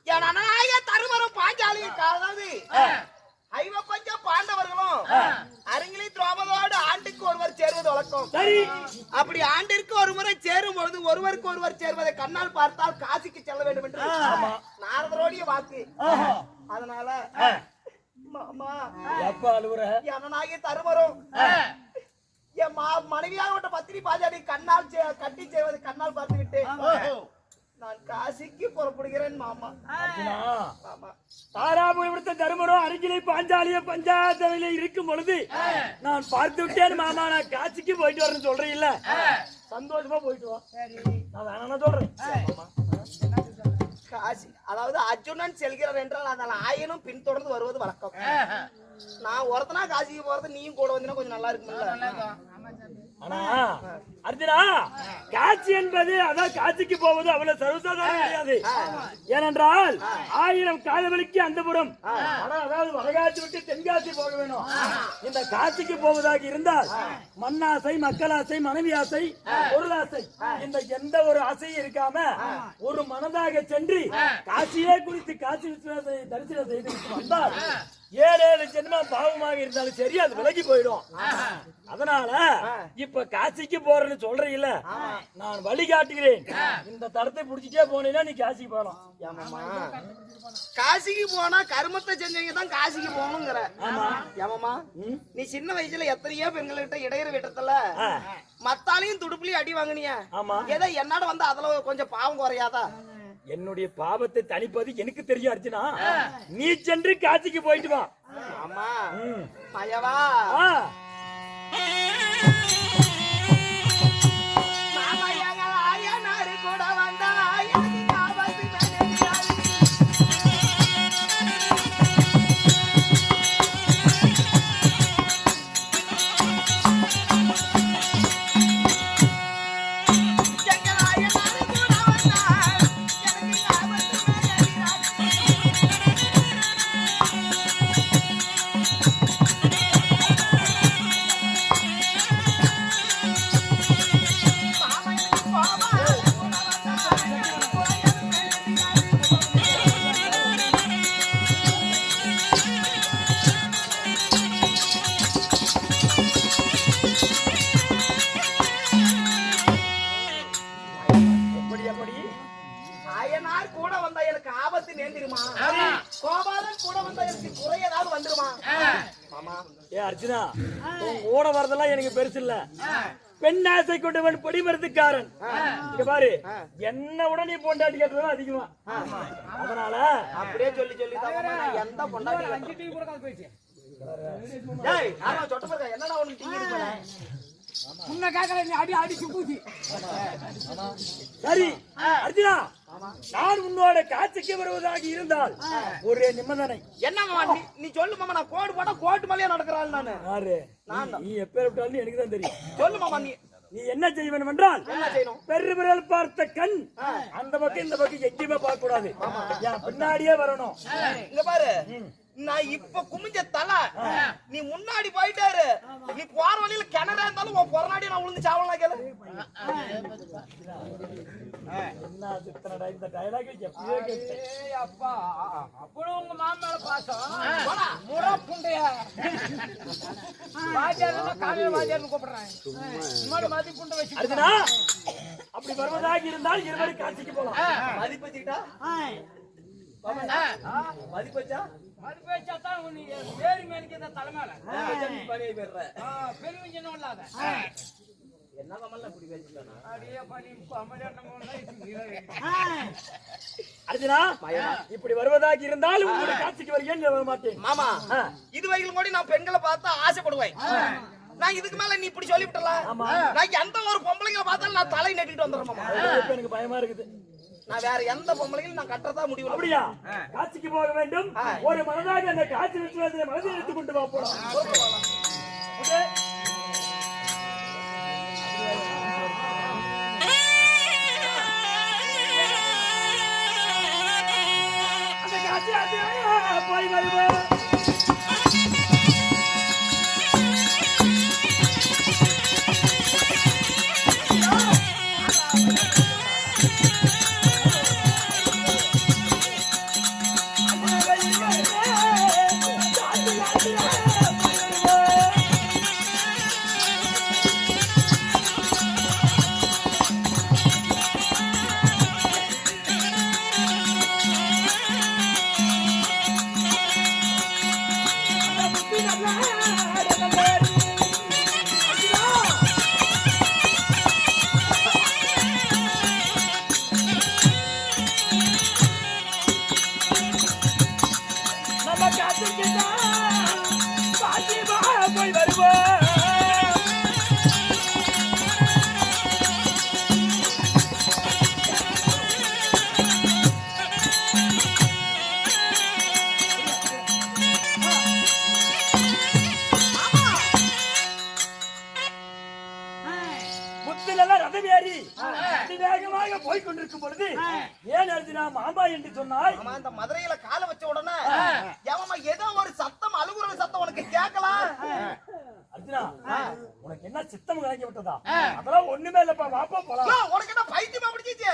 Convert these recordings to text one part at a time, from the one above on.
என் அண்ணனாய தருமரும் பாஞ்சாலி அதாவது ஐவப்பஞ்ச பாண்டவர்களும் அருங்கிலி திரௌபதியோடு ஆண்டுக்கு ஒருவர் சேர்வது வழக்கம். அப்படி ஆண்டிற்கு ஒரு முறை சேரும் பொழுது ஒருவருக்கு ஒருவர் சேர்வதை கண்ணால் பார்த்தால் காசிக்கு செல்ல வேண்டும் என்று நாரதரோடைய வாக்கு. அதனால அண்ணனாகிய தருமரும் என் மனைவியாக பத்திரி பாஜாடி கண்ணால் கட்டி செய்வது கண்ணால் பார்த்து விட்டு நான் காசிக்கு புறப்படுகிறேன் மாமா. தாராபுரத்தை தருமரும் அருகிலே பாஞ்சாலிய பஞ்சாயத்துல இருக்கும் பொழுது நான் பார்த்து விட்டேன் மாமா. நான் காசிக்கு போயிட்டு வரேன்னு சொல்றேன் இல்ல, சந்தோஷமா போயிட்டு வா. நான் வேணா சொல்றேன். காசி அதாவது அர்ஜுனன் செல்கிறார் என்றால் அதனால ஆயனும் பின்தொடர்ந்து வருவது வழக்கம். நான் ஒருத்தனா காசிக்கு போறது நீயும் கூட வந்தீங்கன்னா கொஞ்சம் நல்லா இருக்கும்ல. ஆனா அர்ஜுனா, காட்சி என்பது அதான் காட்சிக்கு போவது அவ்வளவு சர்வசாதாரணம் கிடையாது. ஏனென்றால் 1000 காலவெளிக்கு அந்தபுரம் அதாவது வடகாட்சி விட்டு தென்காசி போக வேணும். இந்த காட்சிக்கு போவதாக இருந்தால் மண்ணாசை, மக்களாசை, மனைவி ஆசை, பொருளாசை, இந்த எந்த ஒரு ஆசையும் இருக்காம ஒரு மனதாக சென்று காட்சியே குறித்து காட்சி விஸ்வாசத்தை தரிசனம் செய்து வந்தால் 7 ஜென்மம் பாவமாக இருந்தாலும் சரி அது விலகி போயிடும். அதனால இப்ப காசிக்கு போறேன்னு சொல்றீல்ல, நான் வழி காட்டுகிறேன். இந்த தடத்தை புடிச்சிட்டே போனீங்கன்னா நீ காசிக்கு போகலாம். காசிக்கு போனா கர்மத்தை செஞ்சவங்க தான் காசிக்கு போகணுங்கிற. ஏமாமா நீ சின்ன வயசுல எத்தனையோ பெண்கள்கிட்ட இடையிற விட்டத்துல மத்தாலையும் துடுப்புலையும் அடி வாங்கினியா? ஏதோ என்னோட வந்து அதுல கொஞ்சம் பாவம் குறையாதா? என்னுடைய பாவத்தை தணிப்பது எனக்கு தெரியும் அர்ஜுனா. நீ சென்று காட்சிக்கு போயிட்டு வா. ஆமா மயவா கூட வந்தா அர்ஜுனா, ஓட வரதெல்லாம் எனக்கு பெருசு இல்ல. பெண் ஆசை கொண்டவன் பொடிமருத்துக்காரன். இங்க பாரு, என்ன உடனே நீ பொண்டாட்டி கேட்டதும் அதிகமா. அதனால அப்படியே சொல்லி சொல்லி எந்த பொண்டாட்டி என்னடா உன்னை கேட்கல நீ அடி அடி சுத்தி. சரி அர்ஜுனா, நான் உன்னோட காட்சிக்கு வருவதாக இருந்தால் ஒரே நிபந்தனை. என்ன நீ சொல்லு மாமா. நான் கோடு போட்டா கோட்டு மேலேயே நடக்கிறாள். நீ எப்பேற்பட்டாலும் எனக்கு தான் தெரியும். சொல்லு மாமா. நீ என்ன செய்ய வேண்டும் என்றால் என்ன செய்யணும்? பெருவிரல் பார்த்த கண் அந்த பக்கம் இந்த பக்கம் எங்கேயுமே பார்க்க கூடாது. பின்னாடியே வரணும். இங்க பாரு, நான் இப்ப குமிஞ்ச தலை நீ முன்னாடி போயிட்டாரு. நீ போற வழியில கிணறா இருந்தாலும் உன் பொறநாடி நான் விழுந்து சாவலாம். கேளு என்ன சித்தனடா இந்த டயலாக் எப்பவே கேட்டேன். அப்பா அப்படி உங்க மாமால பாசம் முறை புண்டையா வாஜாரனா காலையில வாஜாரன்னு கூப்பிடுறேன். சும்மா மதி புண்டை வச்சு அர்ஜுனா, அப்படி வருவதாக இருந்தால் இருவரும் காட்சிக்கு போலாம். மதிப்பு வச்சுக்கிட்டா மதிப்பு வச்சா மதிப்பு வச்சா தான் நீ பேரு மேலுக்கு இந்த தலைமையில பணியை பெற பெருமிஞ்சனும் இல்லாத என்ன கமல்ல இப்படி பேசிட்டானா அடியே பணி அர்ஜுனா, இப்படி வருவதாக இருந்தால் உங்களுடைய காட்சிக்கு வருகிறேன். வர மாட்டேன் மாமா. இதுவரையிலும் கூட நான் பெண்களை பார்த்தா ஆசைப்படுவேன். நான் இதுக்கு மேல நீ இப்படி சொல்லிவிட்டல. நான் எந்த ஒரு பொம்பளைங்களை பார்த்தாலும் நான் தலை நட்டிட்டு வந்துடுறேன் மாமா. எனக்கு பயமா இருக்குது. நான் வேற எந்த பொம்பளைகளும் நான் கட்டறதா முடிவு. அப்படியா? காட்சிக்கு போக வேண்டும். ஒரு மனதாக அந்த காட்சி விசுவாசத்தை மனதில் எடுத்துக் கொண்டு வா போலாம். அந்த காட்சி போய் வருவோம். நம்ம காத்துக்கிட்டா பாத்திமா போய் வருவோம். ரதம் ஏறி அதிவேகமாக போய் கொண்டிருக்கும் பொழுது ஏன் அர்ஜுனா மாமா என்று சொன்னாய்? அந்த மதுரையில கால வச்ச உடனே எவமா ஏதோ ஒரு சத்தம் அழுகுற சத்தம் உனக்கு கேட்கலாம். அர்ஜுனா உனக்கு என்ன சித்தம் கலங்கி விட்டதா? அதெல்லாம் ஒண்ணுமே இல்லப்பா, வாப்பா போலாம். உனக்கு என்ன பைத்தியமா பிடிச்சிச்சு?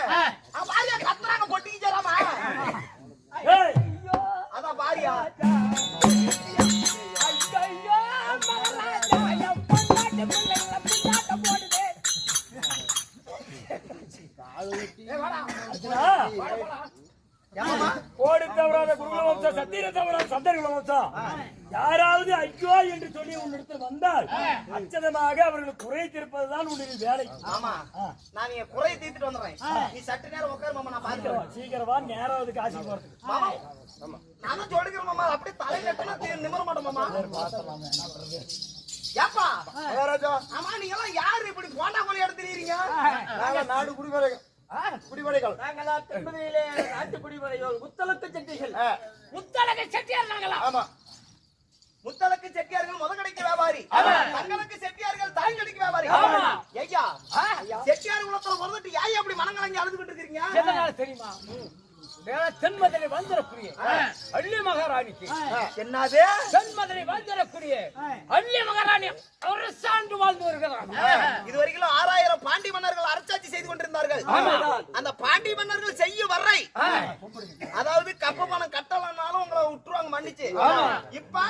பாரியா கத்துறாங்க பொட்டிக்கிச்சாராமா? அதான் பாரியா கோடி தவறாத குருகுல வம்சம், சத்திர தவறாத சந்தர்குல வம்சம், யாராவது ஐயோ என்று சொல்லி உன்னிடத்தில் வந்தால் அச்சதமாக அவர்கள் குறை தீர்ப்பதுதான் உன்னுடைய வேலை. ஆமா, நான் நீங்க குறை தீர்த்துட்டு வந்துடுறேன். நீ சற்று நேரம் உட்காரு மாமா, நான் பாத்துக்கிறேன். சீக்கிரமா நேரம் அதுக்கு ஆசை போறதுக்கு. மாமா நான் சொல்லிக்கிறேன் மாமா, அப்படியே தலையில நிமிர மாட்டோம் மாமா. ஏப்பா ஆமா, நீங்க எல்லாம் யாரு இப்படி போண்டா கோழி எடுத்துறீங்க? நாடு குடிமரைகள் குடிமரைகள் நாட்டு குடிமரைகள் முத்தலக்கு செட்டிகள். முத்தலகு செட்டியார் நாங்களா? ஆமா, முத்தலக்கு செட்டியார்கள் முதக்கடைக்கு வியாபாரி, தங்களுக்கு செட்டியார்கள் தாய்கடைக்கு வியாபாரி. ஐயா செட்டியார் குலத்துல வந்துட்டு யாய் அப்படி மனங்கலங்கி அழுதுகிட்டு இருக்கீங்க? தெரியுமா? தென்மதுரை வந்தரக்கூடிய அள்ளி மகாராணிக்கு என்னது? தென்மதுரை வந்தரக்கூடிய அள்ளி மகாராணி அரசாண்டு வாழ்ந்து வருகிறார். இதுவரைக்கும் 6000 பாண்டி மன்னர்கள் அரசாட்சி செய்து கொண்டிருந்தார்கள். அந்த பாண்டி மன்னர்கள் செய்ய வர்றை, அதாவது கப்ப பணம் கட்டலனாலும் உங்களை விட்டுருவாங்க மன்னிச்சு. இப்ப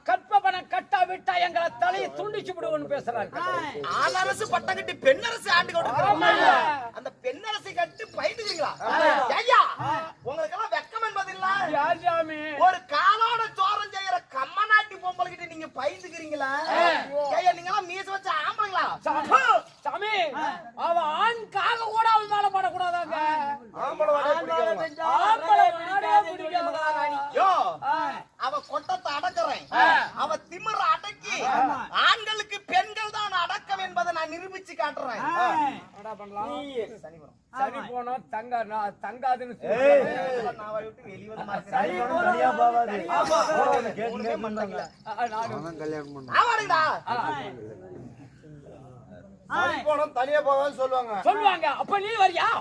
கற்ப பணம் கட்டா விட்டா எங்களை தலையை துண்டிச்சு விடுவோம்னு பேசுறாங்க. ஆணரசு பட்டம் கட்டி பெண்ணரசு ஆண்டு கொண்டிருக்கிறாங்க. அந்த பெண்ணரசை கட்டி பயந்துக்கிறீங்களா? ஐயா உங்களுக்கு எல்லாம் வெக்கம் என்பது இல்ல? ஒரு காலோட சோரம் செய்யற கம்மநாட்டி பொம்பளை கிட்ட நீங்க பயந்துக்கிறீங்களா? ஐயா நீங்க எல்லாம் மீச வச்ச ஆம்பளைங்களா? சாமி அவ ஆண்காக கூட அவன் மேல படக்கூடாதாங்க. அவ கொட்டத்தை அடக்குறேன், அவ திமிர அடக்கி ஆண்களுக்கு பெண்கள் தான் அடக்கம் என்பதை நான் நிரூபிச்சு காட்டுறேன். சரி போனோம் தங்காதுன்னு தனியா போவான்னு சொல்லுவாங்க. அப்ப நீ வரியா?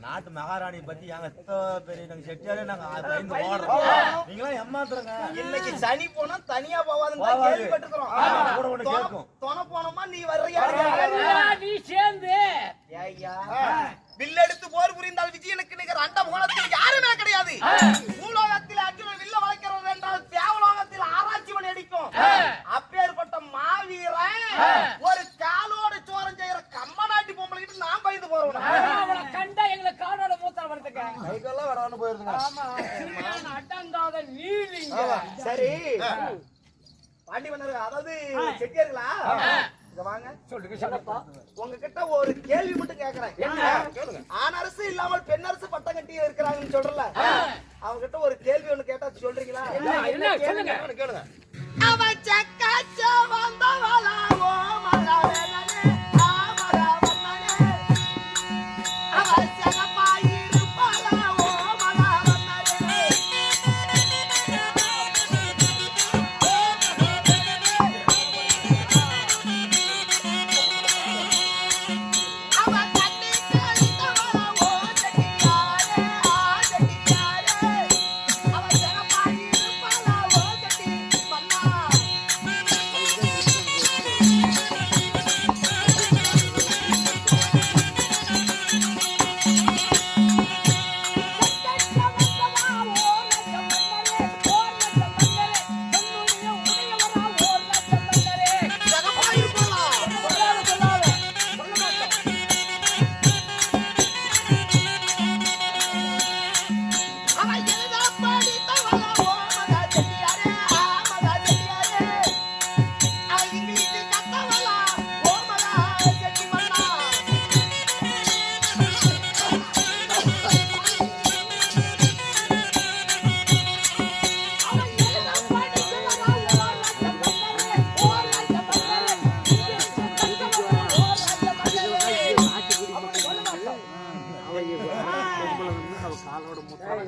நாட்டு மகாராணி பத்தி பெரிய செட்டியாரே நாங்க பயந்து ஓடுறோம். நீங்களாம் ஏமாத்துறங்க. இன்னைக்கு சனி போனா தனியா போவாதுன்னு கேள்விப்பட்டிருக்கிறோம். தொண போனோமா நீ வர்றியா? நீ சேர்ந்து வில் எடுத்து போர் புரிந்தால் விஜயனுக்கு நிகர் அண்ட முகத்தில் யாருமே கிடையாது. பூலோகத்தில் அர்ஜுனன் வில்ல வளைக்கிறது என்றால் தேவலோகத்தில் ஆராய்ச்சி மணி அடிக்கும். அப்பேற்பட்ட மாவீரன் ஒரு காலோட சோரம் செய்யற கம்மநாட்டி பொம்பளைக்கிட்டு நான் பயந்து போறேன். கண்டா எங்களை காடோட மூத்தா வரதுக்கு கைகெல்லாம் வரான்னு போயிருங்க. அடங்காத நீலிங்க. சரி பாண்டி மன்னர் அதாவது செட்டியார்களா, இங்க வாங்க. சொல்லுங்க. உங்ககிட்ட ஒரு கேள்வி மட்டும் கேக்குறேன். ஆண் அரசு இல்லாமல் பெண் அரசு பட்டம் கட்டி இருக்கிறாங்கன்னு சொல்றல, அவங்க கிட்ட ஒரு கேள்வி ஒண்ணு கேட்டா சொல்றீங்களா? சொல்லுங்க. கேளுங்க. அவன் சக்காச்ச வந்தவளா ஓ மலவேலனே ஆமரா வந்தனே அவன் சகப்பாயிருப்பாளா ஓ மலவந்தனே அவன் கட்டி கழித்தவளா ஓ செட்டியாரே ஆ செட்டியாரே அவன் சகப்பாயிருப்பாளா ஓ செட்டி பண்ணா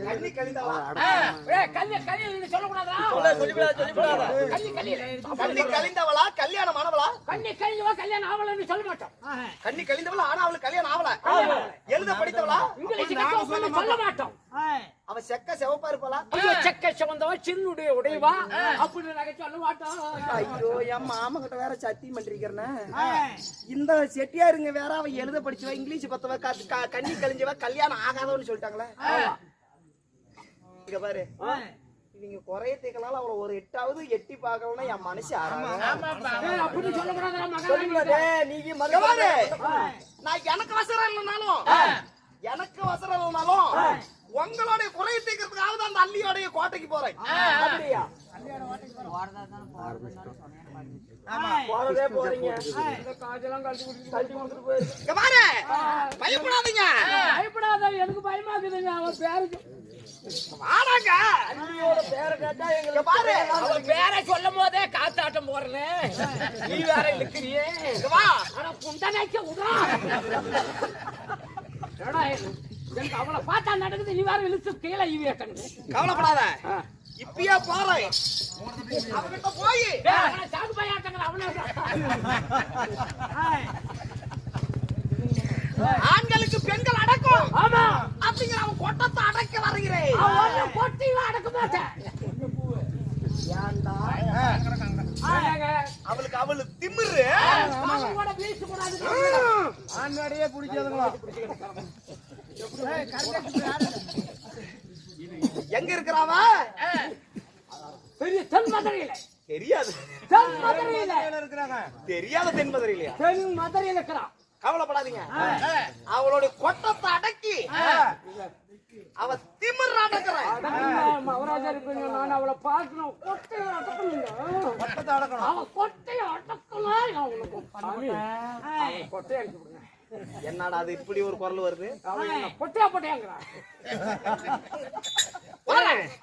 கண்ணி கழிந்தவளா கல்வி சொல்லக்கூடாதா கண்ணி கழிந்தவளா கல்யாணமானவளா கண்ணி கழிஞ்சவா கல்யாணம் ஆகலன்னு சொல்ல மாட்டோம் கண்ணி கழிந்தவளா ஆனா அவளுக்கு கல்யாணம் ஆகல எழுத படித்தவளா இங்கிலீஷ் சொல்ல மாட்டோம் அவ செக்க செவப்பா இருப்பாளா ஐயோ செக்க சிவந்தவா சின்னுடைய உடையவா அப்படி நகை சொல்ல மாட்டோம் ஐயோ என் மாமா கிட்ட வேற சத்தியம் பண்றீங்கன்னா இந்த செட்டியாருங்க வேற அவ எழுத படிச்சவ இங்கிலீஷ் பத்தவ கண்ணி கழிஞ்சவ கல்யாணம் ஆகாதவன்னு சொல்லிட்டாங்களே இங்க பாரு இவங்க குறைய தீக்கனால அவளை ஒரு எட்டாவது எட்டி பார்க்கணும்னா என் மனசு அப்படி சொல்லக்கூடாதா நான் எனக்கு அவசரம் இல்லைனாலும் எனக்கு அவசரம் இல்லைனாலும் உங்களுடைய குறைய தீக்கிறதுக்காக அந்த அள்ளியோடைய கோட்டைக்கு போறேன் அப்படியா போறதே போறீங்க பயப்படாதீங்க பயப்படாத எனக்கு பயமா இருக்குதுங்க அவன் பேருக்கு வாடாங்க அள்ளியோட பேரை கேட்டா எங்களுக்கு பாரு அவன் பேரை சொல்லும் போதே காத்தாட்டம் போறேன் நீ வேற இருக்கிறியே வா ஆனா புண்டனைக்க விடா எனக்கு அவளை பார்த்தா நடக்குது நீ வேற இழுத்து கீழே ஈவி ஏட்டங்க கவலைப்படாத இப்பயே போறேன் அவகிட்ட போய் சாகு பையாட்டங்க அவனை ஆண்களுக்கு பெண்கள் அடக்கும் ஆமா அப்படிங்கிற அவன் கொட்டத்தை அடக்க வருகிறேன் அவன் கொட்டியும் அடக்க மாட்டேன் அவளுக்கு அவளு திமிரு கூட வீசு கூடாது ஆண்காடையே பிடிக்காதுங்களா எங்க இருக்கிறாவ பெரிய தென் மதுரையில தெரியாது தென் மதுரையில இருக்கிறாங்க தெரியாத தென்பதர் இல்லையா தென் மதுரையில இருக்கிறான் கவலைப்படாதீங்க அவளோட கொட்டத்தை அடக்கி அவ திமிர் அடக்குறேன் மகராஜா இருப்பீங்க நான் அவளை பார்க்கணும் கொட்டையை அடக்கணும் பட்டத்தை அடக்கணும் அவன் கொட்டையை அடக்கலாம் அவனுக்கு கொட்டையை அடிச்சு விடுங்க என்னடா அது இப்படி ஒரு குரல் வருது அவன் பொட்டையா பொட்டையாங்கிறான்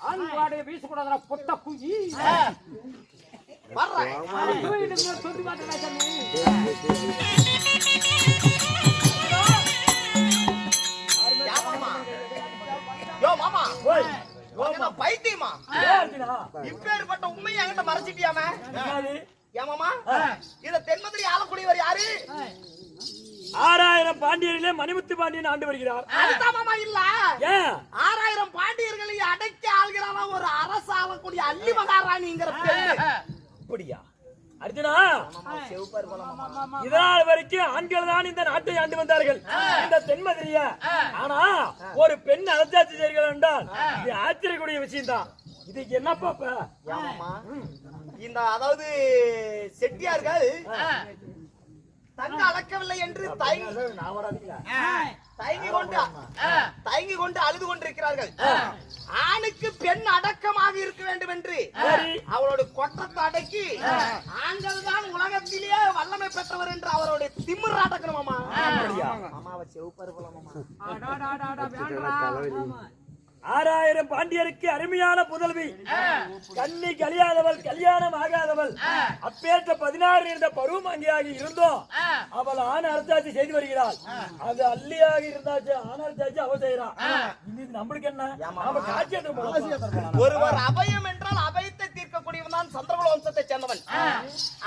ஆண்பாடைய வீசக்கூடாதுடா பொட்ட குயி வர்றேன் சொல்லி பார்த்தேன் யோ மாமா பைத்தியமா இப்பேற்பட்ட உண்மையை என்கிட்ட மறைச்சிட்டியாம ஏமாமா இத தென்மதுரை ஆளக்கூடியவர் யாரு 6000 பாண்டியர்களே மணிமுத்து பாண்டியன் ஆண்டு வருகிறார். அதுதான் மாமா இல்ல ஏன் 6000 பாண்டியர்களை அடக்கி ஆள்கிறான ஒரு அரசு ஆளக்கூடிய அள்ளி மகாராணிங்கிற பெண்ணு அப்படியா அர்ஜுனா? இதனால் வரைக்கும் ஆண்கள் தான் இந்த நாட்டை ஆண்டு வந்தார்கள், இந்த தென்மதுரைய. ஆனா ஒரு பெண் அரசாட்சி செய்கிறார்கள் என்றால் இது ஆச்சரியக்கூடிய விஷயம் தான். இதுக்கு என்ன பாப்பா? இந்த அதாவது செட்டியார்கள் தங்க அடக்கவில்லை என்று தயங்கி கொண்டு அழுது கொண்டிருக்கிறார்கள். ஆணுக்கு பெண் அடக்கமாக இருக்க வேண்டும் என்று அவருடைய கொட்டத்தை அடக்கி ஆண்கள் தான் உலகத்திலேயே வல்லமை பெற்றவர் என்று அவருடைய திமிர் அடக்கணுமாமா. அம்மாவை செவப்பருப்பலாமா 6000 பாண்டியருக்கு அருமையான புதல்வி, கண்ணி கலியாதவள், கல்யாணம் ஆகாதவள், அப்பேற்ற 16 இருந்த பருவமங்கியாக இருந்தோம் அவள் ஆண் அரசாட்சி செய்து வருகிறாள். அது அள்ளியாக இருந்தாச்சு ஆண் அரசாட்சி அவ செய்யறான். இது நம்மளுக்கு என்ன? நாம காட்சியத்தை ஒருவர் அபயம் என்றால் அபயத்தை தீர்க்கக்கூடியவன் தான் சந்திரகுல வம்சத்தை சேர்ந்தவன்.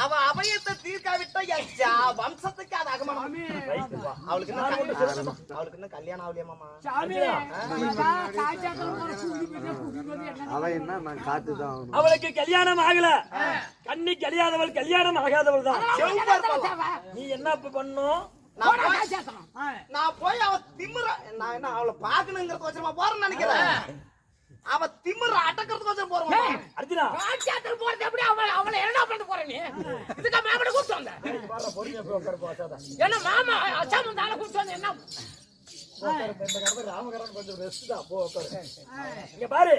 அவ அபயத்தை தீர்க்காவிட்ட வம்சத்துக்கு அது அகமானம். அவளுக்கு என்ன கல்யாணம் ஆகலையா மாமா? அவளுக்கு கல்யாணம் ஆகல, கண்ணி கலியாதவள், கல்யாணம் ஆகாதவள் தான். நீ என்ன பண்ணும்? நான் போய் அவ திமிர நான் என்ன அவளை பாக்கணுங்கிறது வச்சுமா போறேன்னு நினைக்கிறேன். அவ திமிர அடக்கிறதுக்கு போறேன். அர்ஜுனா காட்சியாத்திரம் போறது எப்படி? அவளை என்ன பண்ண போற நீ? இதுக்கு மாமனை கூப்பிட்டு வந்த என்ன? மாமா அச்சாமன் தானே கூப்பிட்டு வந்த என்ன? இங்க பாரு,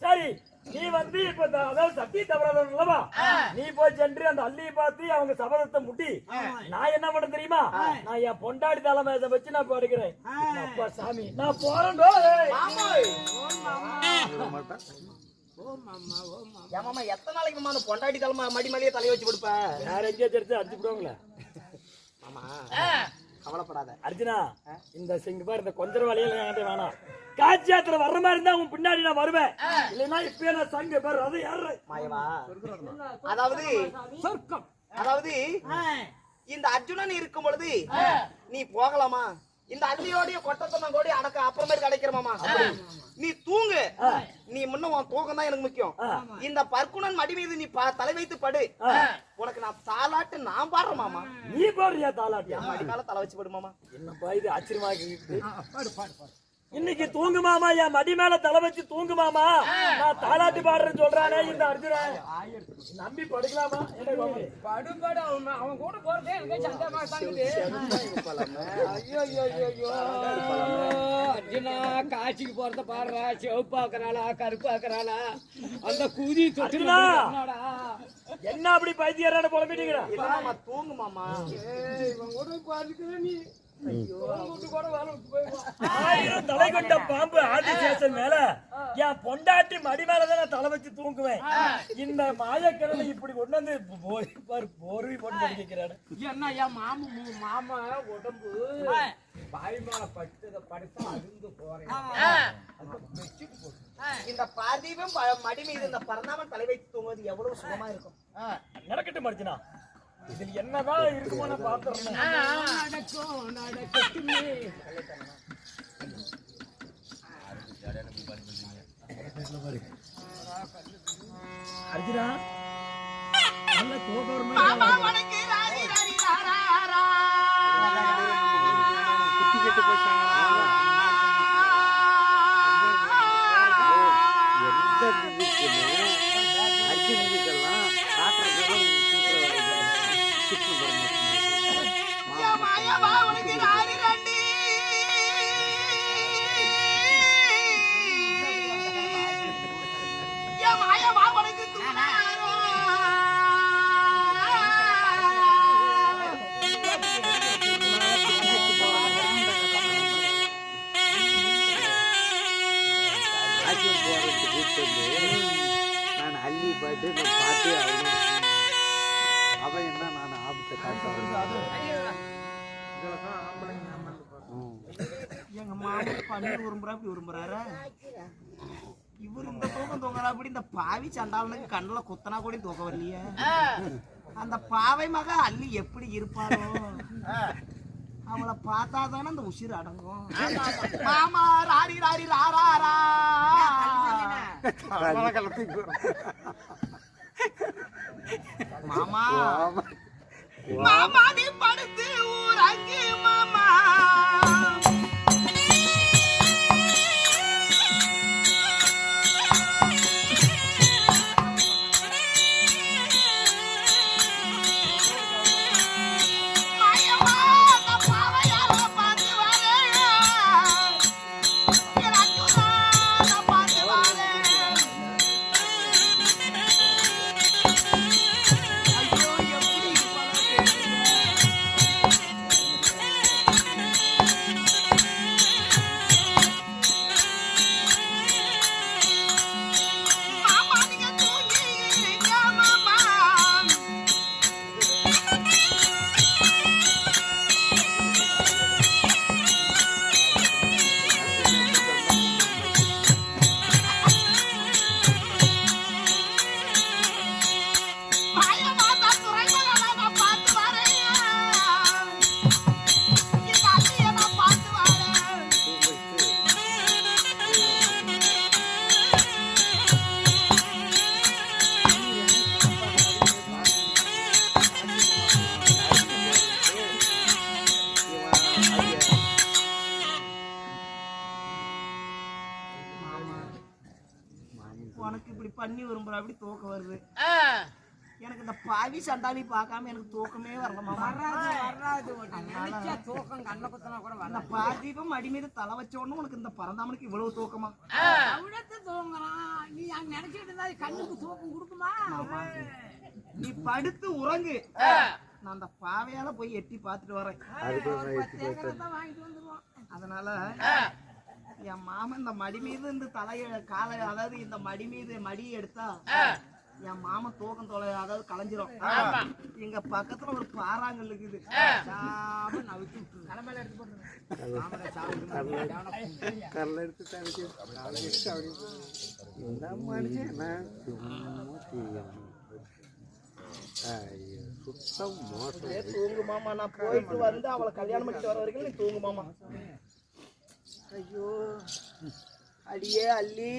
சரி நீ வந்து இப்ப அதாவது சத்திய தவறாதவன் அல்லவா? நீ போய் சென்று அந்த அள்ளியை பார்த்து அவங்க சபதத்தை முட்டி. நான் என்ன பண்ண தெரியுமா? நான் என் பொண்டாடி தலைமை வச்சு நான் படுக்கிறேன். அப்பா சாமி நான் போறேன். ஏமாமா எத்தனை நாளைக்கு மாமா பொண்டாடி தலைமை மடி மேலேயே தலையை வச்சு கொடுப்ப? யார எங்கேயா தெரிஞ்சு அடிச்சு விடுவாங்களே. ஆமா கவலைப்படாத அர்ஜுனா. இந்த சிங்க பாரு, இந்த கொஞ்சம் வழியில என்கிட்ட வேணாம். காட்சி யாத்திரை வர்ற மாதிரி இருந்தா உன் பின்னாடி நான் வருவேன். இல்லைன்னா இப்பயே நான் சங்க பேர் அதை ஏறுறேன். மாயவா அதாவது சொர்க்கம். அதாவது இந்த அர்ஜுனன் இருக்கும் பொழுது நீ போகலாமா? இந்த அள்ளியோடைய கொட்டத்தம்மன் கோடி அடக்க அப்புறமே கிடைக்கிறமாமா? நீ தூங்கு. நீ முன்ன உன் தூக்கம் தான் எனக்கு முக்கியம். இந்த பர்க்குணன் மடி மீது நீ தலை வைத்து படு. உனக்கு நான் தாலாட்டு நான் பாடுறமாமா. நீ பாடுறியா தாலாட்டு? மடி மேல தலை வச்சு படுமாமா. என்னப்பா இது ஆச்சரியமா இருக்கு. இன்னைக்கு தூங்குமாமா, என் மடி மேல தலை வச்சு தூங்குமாமா. நான் தாலாட்டு பாடுறேன்னு சொல்றானே இந்த அர்ஜுனன். நம்பி படுக்கலாமா? படுபடு அவன் கூட போறதே எனக்கு சந்தேகமா தாங்குது. அர்ஜுனா காட்சிக்கு போறத பாடுறா. சிவப்பாக்குறாளா கருப்பாக்குறாளா அந்த குதி தொட்டு என்ன அப்படி பைத்தியரான புலம்பிட்டீங்களா? இல்லம்மா தூங்குமாமா. இவன் கூட பாருக்கிற நீ 1000 தலை கொண்ட பாம்பு ஆதிசேஷன் மேல என் பொண்டாட்டி மடி மேலதான் நான் தலை வச்சு தூங்குவேன். இந்த மாயக்கரனை இப்படி கொண்டு வந்து போர்வி போட்டு படிக்கிறாரு. என்ன என் மாமா உடம்பு பாய் மேல படுத்தா அருந்து போறேன். இந்த பார்தீபம் மடி மீது இந்த பரந்தாமன் தலை வைத்து தூங்குவது எவ்வளவு சுகமா இருக்கும். நடக்கட்டும் மர்ஜினா, இதில் என்னதான் இருக்குமோ நான் பாத்துறேன். நடக்கட்டுமே. அர்ஜுனா நல்ல தோகம் நான் அள்ளி பாட்டு நான் பாட்டே ஆகணும். அவன் என்ன நான் ஆபத்தை காட்ட எங்க மாமா பன்னீர் விரும்புறா அப்படி விரும்புறாரா? இவர் இந்த தூக்கம் தூங்குறா அப்படி இந்த பாவி சண்டாளனுக்கு கண்ணுல குத்தனா கூட தூக்கம் வரலையே. அந்த பாவை மக அள்ளி எப்படி இருப்பாரோ அவளை பார்த்தாதானே அந்த உசிறு அடங்கும். மாமா ராரி ராரி ராரா மாமா மாமா நீ படுத்து ஊரங்கு மாமா. உனக்கு இப்படி பண்ணி விரும்புற அப்படி தூக்கம் வருது. எனக்கு இந்த பாவி சண்டாளி பார்க்காம எனக்கு தூக்கமே வரலமா. தூக்கம் கண்ண குத்தனா கூட அந்த பார்தீபம் அடி மீது தலை வச்ச உடனே உனக்கு இந்த பரந்தாமனுக்கு இவ்வளவு தூக்கமா? தூங்குறான் நீ அங்க நினைச்சிட்டு இருந்தா கண்ணுக்கு தூக்கம் கொடுக்குமா? நீ படுத்து உறங்கு. நான் அந்த பாவையால போய் எட்டி பார்த்துட்டு வரேன். அதனால என் மாமன் இந்த மடி மீது இந்த தலைய காலை அதாவது இந்த மடி மீது மடி எடுத்தா என் மாமன் தூக்கம் தொலை அதாவது கலைஞ்சிரும். ஆமா. எங்க பக்கத்துல ஒரு பாறாங்கல் இருக்குது. சாம நவிச்சு விட்டுரு. தலைமையில எடுத்து போட்டுருங்க. கல்ல எடுத்து தனிச்சு இந்த மனுஷன் சும்மா செய்யணும். ஐயோ சுத்தம் மோசம். தூங்கு மாமா, நான் போயிட்டு வந்து அவளை கல்யாணம் பண்ணிட்டு வர வரைக்கும் நீ தூங்கு மாமா. ஐயோ அடியே அள்ளி.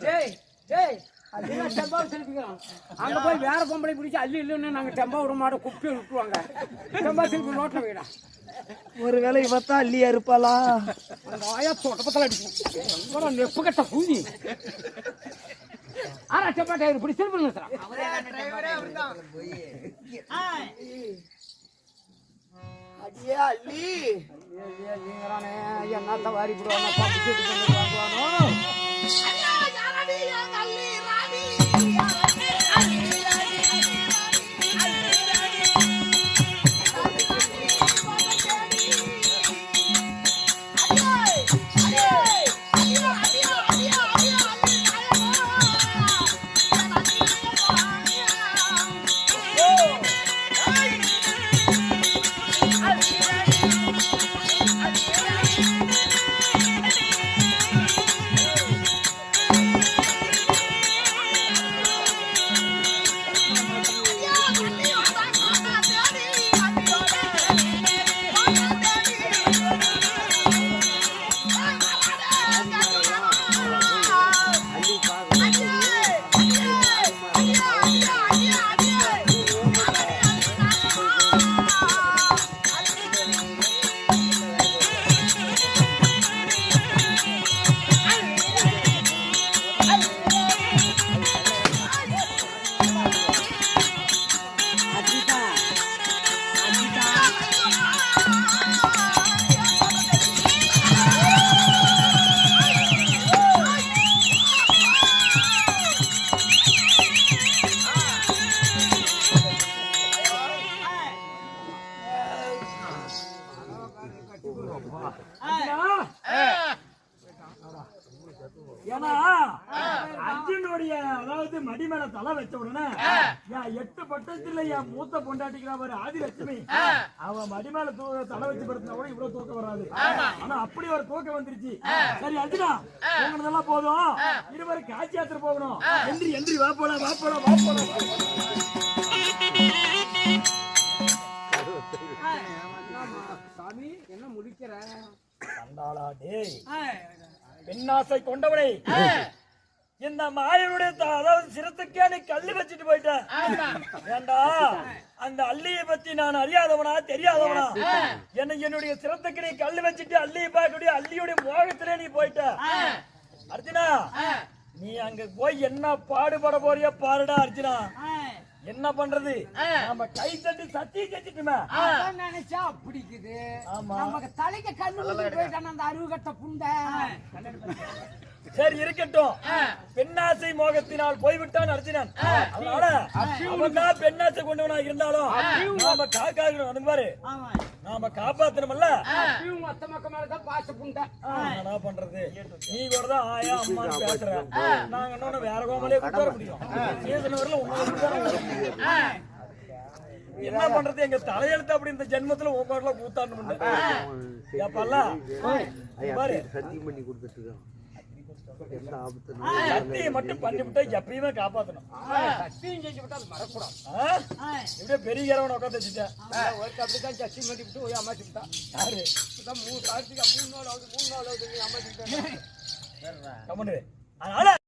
டேய் டேய் அதெல்லாம் டெம்பா செல்பிக்கிறான். அங்க போய் வேற பொம்பளை பிடிச்சி அள்ளி இல்லைன்னு நாங்க டெம்பா விட மாட்டோம், குப்பி விட்டுருவாங்க. டெம்பா செல்பி நோட்டில் வைடா. ஒருவேளை இவத்தான் அள்ளியா இருப்பாளா? அந்த ஆயா தோட்டப்பத்தில் அடிக்கும் நெப்பு கட்ட பூஞ்சி. ஆனா டெம்பா டயர் இப்படி செல்பி நிறுத்துறான். அடியே அள்ளி. நீங்கிறானே என்னத்த வாரி போடுவானோ பாப்பு செட்டு பண்ணி வாங்குவானோ. ஏன்னா அர்ஜுனுடைய அதாவது மடி மேல தலை வச்ச உடனே என் 8 பட்டத்துல என் மூத்த பொண்டாட்டிக்கிற மாதிரி ஆதிலட்சுமி அவன் மடி மேல தலை வச்சு படுத்தினா கூட இவ்வளவு தூக்கம் வராது. ஆனா அப்படி ஒரு தூக்கம் வந்துருச்சு. சரி அர்ஜுனா தூங்கினதெல்லாம் போதும், இருவரும் காட்சி யாத்திரை போகணும். எந்திரி எந்திரி, வா போலாம் வா போலாம் வா போலாம். சாமி என்ன முடிக்கிற கண்டாளா டேய் பெண்ணாசை கொண்டவனை, இந்த மாயனுடைய அதாவது சிரத்துக்கே நீ கல்லு வச்சுட்டு போயிட்ட. ஏண்டா அந்த அள்ளியை பத்தி நான் அறியாதவனா தெரியாதவனா? என்னுடைய சிரத்துக்கு நீ கல்லு வச்சுட்டு அள்ளியை பார்க்கக்கூடிய அள்ளியுடைய மோகத்திலே நீ போயிட்ட. அர்ஜுனா நீ அங்க போய் என்ன பாடுபட போறிய பாருடா அர்ஜுனா. என்ன பண்றது, நம்ம கை தட்டி சத்தியம் செஞ்சுட்டுமே நினைச்சா பிடிக்குது. ஆமா நமக்கு தலைக்கு கண்ணு போயிட்டான அந்த அருவு கட்ட புண்டை. சரி இருக்கட்டும், பெண்ணாசை மோகத்தினால் போய்விட்டான் அர்ஜுனன். அதனால அவன் தான் பெண்ணாசை கொண்டவனா இருந்தாலும் நாம காக்காக்கணும் பாரு, நாம காப்பாத்தணும்ல. மொத்த மக்க மேலதான் பாச புண்டை. என்ன பண்றது, நீ கூட தான் ஆயா அம்மா பேசுற, நாங்க இன்னொன்னு வேற கோமலே கூட்டு வர முடியும். சீசன் வரல என்ன பண்றது, எங்க தலையெழுத்து அப்படி இந்த ஜென்மத்துல உங்க கூத்தாண்டு பாரு. சத்தியம் பண்ணி கொடுத்துட்டு சத்தியம் மட்டும் பண்ணிவிட்டா எப்பயுமே காப்பாத்தணும். சத்தியம் செஞ்சு விட்டா அது மறக்கூடாது. இப்படியே பெரிய கிழவனை உட்காந்து வச்சுட்டேன். அப்படிதான் சத்தியம் பண்ணி விட்டு போய் அம்மாச்சு விட்டா. யாரு 3 நாள் ஆகுது 3 நாள் ஆகுது நீ அம்மாச்சு விட்டா. அதனால